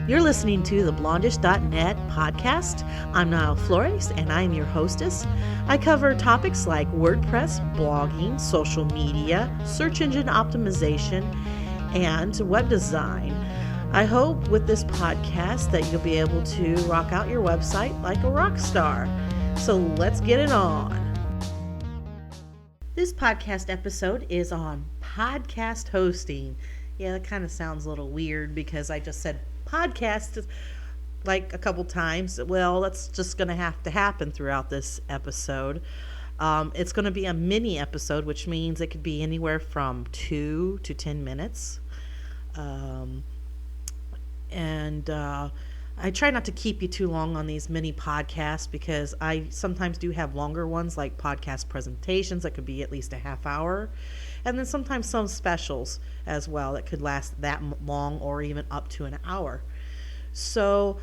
You're listening to the blondishnet podcast. I'm Niall Flores, and I'm your hostess. I cover topics like WordPress, blogging, social media, search engine optimization, and web design. I hope with this podcast that you'll be able to rock out your website like a rock star. So let's get it on. This podcast episode is on podcast hosting. Yeah, that kind of sounds a little weird because I just said podcast like a couple times. Well, that's just going to have to happen throughout this episode. It's going to be a mini episode, which means it could be anywhere from 2 to 10 minutes. I try not to keep you too long on these mini podcasts because I sometimes do have longer ones like podcast presentations that could be at least a half hour. And then sometimes some specials as well that could last that long or even up to an hour. So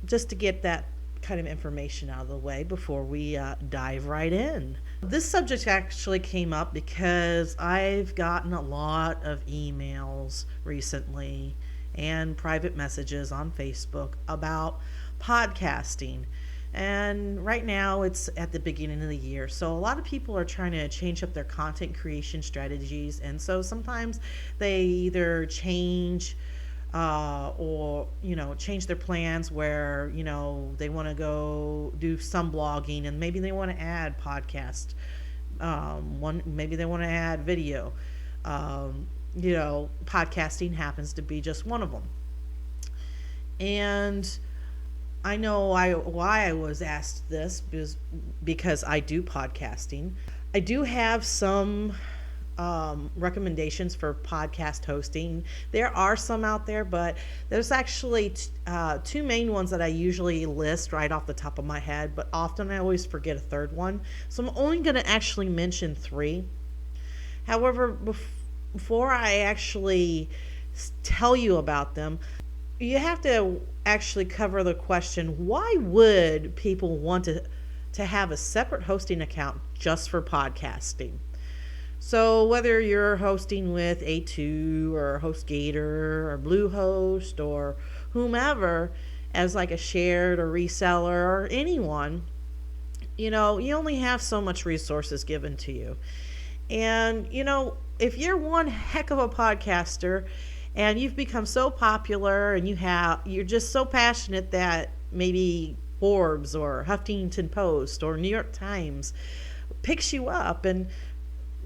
just to get that kind of information out of the way before we dive right in. This subject actually came up because I've gotten a lot of emails recently and private messages on Facebook about podcasting. And right now it's at the beginning of the year. So a lot of people are trying to change up their content creation strategies. And so sometimes they either change or change their plans where, they want to go do some blogging and maybe they want to add podcast. Maybe they want to add video. Podcasting happens to be just one of them. And I know why I was asked this is because I do podcasting. I do have some recommendations for podcast hosting. There are some out there, but there's actually two main ones that I usually list right off the top of my head, but often I always forget a third one. So I'm only going to actually mention 3. However, before I actually tell you about them, you have to actually cover the question, why would people want to have a separate hosting account just for podcasting? So whether you're hosting with A2 or HostGator or Bluehost or whomever as like a shared or reseller or anyone, you only have so much resources given to you. And, if you're one heck of a podcaster and you've become so popular and you're just so passionate that maybe Forbes or Huffington Post or New York Times picks you up and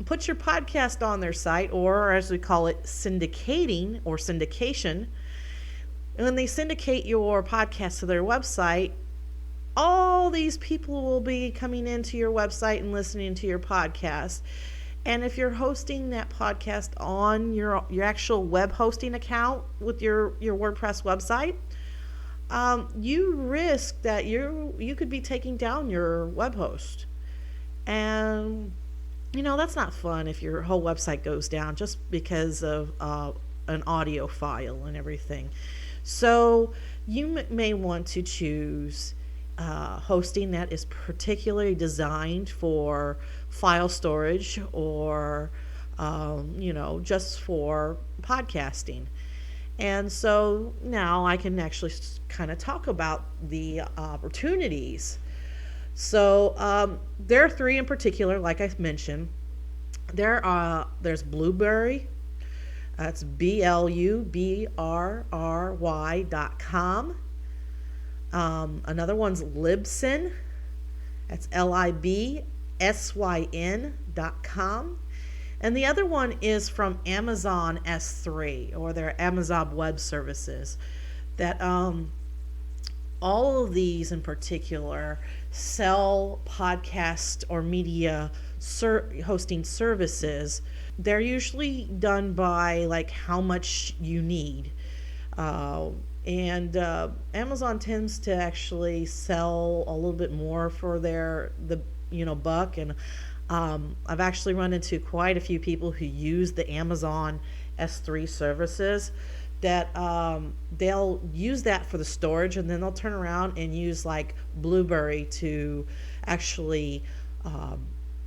puts your podcast on their site, or as we call it, syndicating or syndication. And when they syndicate your podcast to their website, all these people will be coming into your website and listening to your podcast. And if you're hosting that podcast on your actual web hosting account with your WordPress website, you risk that you could be taking down your web host. And, that's not fun if your whole website goes down just because of an audio file and everything. So you may want to choose hosting that is particularly designed for file storage or just for podcasting. And so now I can actually kind of talk about the opportunities. So there are 3 in particular, like I mentioned. There's Blueberry. That's BLUBRRY.com. Another one's Libsyn. That's LIBSYN.com. And the other one is from Amazon S3, or their Amazon Web Services. That all of these in particular sell podcast or media hosting services. They're usually done by like how much you need. And Amazon tends to actually sell a little bit more for the buck. And I've actually run into quite a few people who use the Amazon S3 services that they'll use that for the storage, and then they'll turn around and use like Blueberry to actually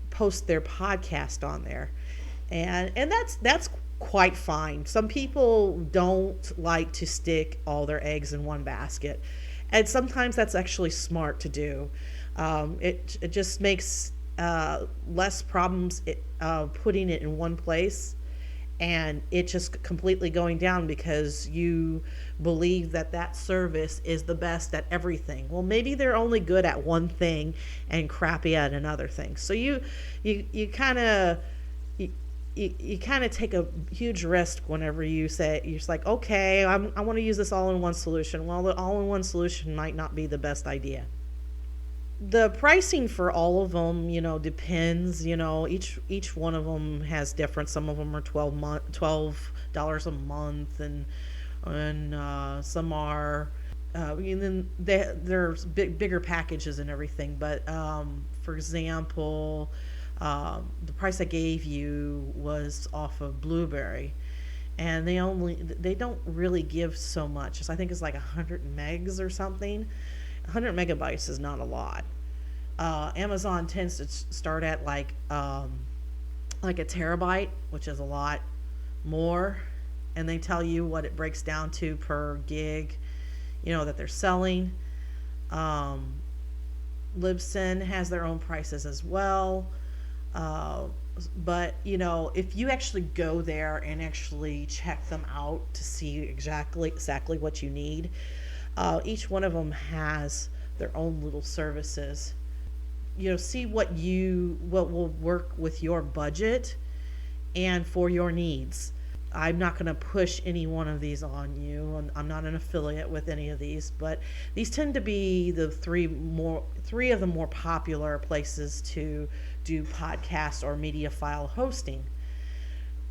post their podcast on there. And that's quite fine. Some people don't like to stick all their eggs in one basket, and sometimes that's actually smart to do. It just makes less problems putting it in one place and it just completely going down because you believe that service is the best at everything. Well, maybe they're only good at one thing and crappy at another thing. So you kind of take a huge risk whenever you say, you're just like, okay, I want to use this all-in-one solution. Well, the all-in-one solution might not be the best idea. The pricing for all of them, depends. Each one of them has different. Some of them are $12 a month, and some are. And then there's bigger packages and everything. But for example, the price I gave you was off of Blueberry, and they don't really give so much. I think it's like 100 megs or something. 100 megabytes is not a lot. Amazon tends to start at like a terabyte, which is a lot more, and they tell you what it breaks down to per gig, that they're selling. Libsyn has their own prices as well. But if you actually go there and actually check them out to see exactly what you need, each one of them has their own little services. See what will work with your budget and for your needs. I'm not going to push any one of these on you, and I'm not an affiliate with any of these, but these tend to be the three of the more popular places to do podcast or media file hosting.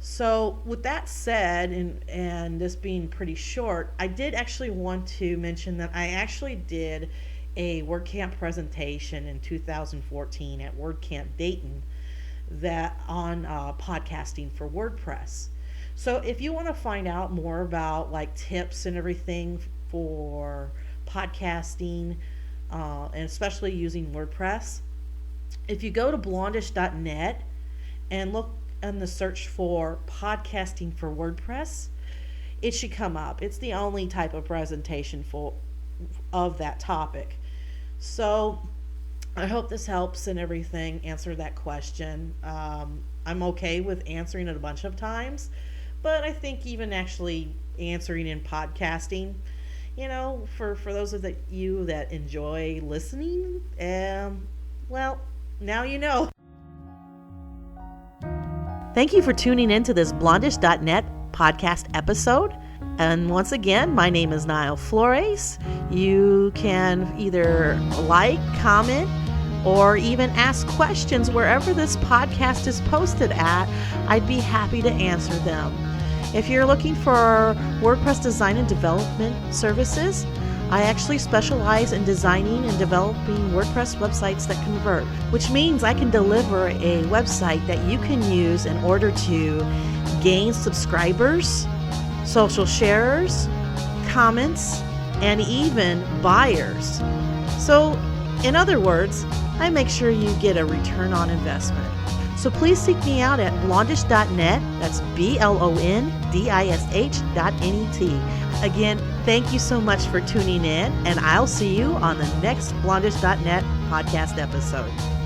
So with that said, and this being pretty short, I did actually want to mention that I actually did a WordCamp presentation in 2014 at WordCamp Dayton that on podcasting for WordPress. So if you want to find out more about like tips and everything for podcasting, and especially using WordPress, if you go to blondishnet and look in the search for podcasting for WordPress, it should come up. It's the only type of presentation of that topic. So I hope this helps and everything answer that question. I'm okay with answering it a bunch of times, but I think even actually answering in podcasting, for those of you that enjoy listening, well, now you know. Thank you for tuning in to this blondishnet podcast episode. And once again, my name is Niall Flores. You can either like, comment, or even ask questions wherever this podcast is posted at. I'd be happy to answer them. If you're looking for WordPress design and development services, I actually specialize in designing and developing WordPress websites that convert, which means I can deliver a website that you can use in order to gain subscribers, social sharers, comments, and even buyers. So, in other words, I make sure you get a return on investment. So please seek me out at blondish.net. That's blondish.net. Again, thank you so much for tuning in, and I'll see you on the next blondish.net podcast episode.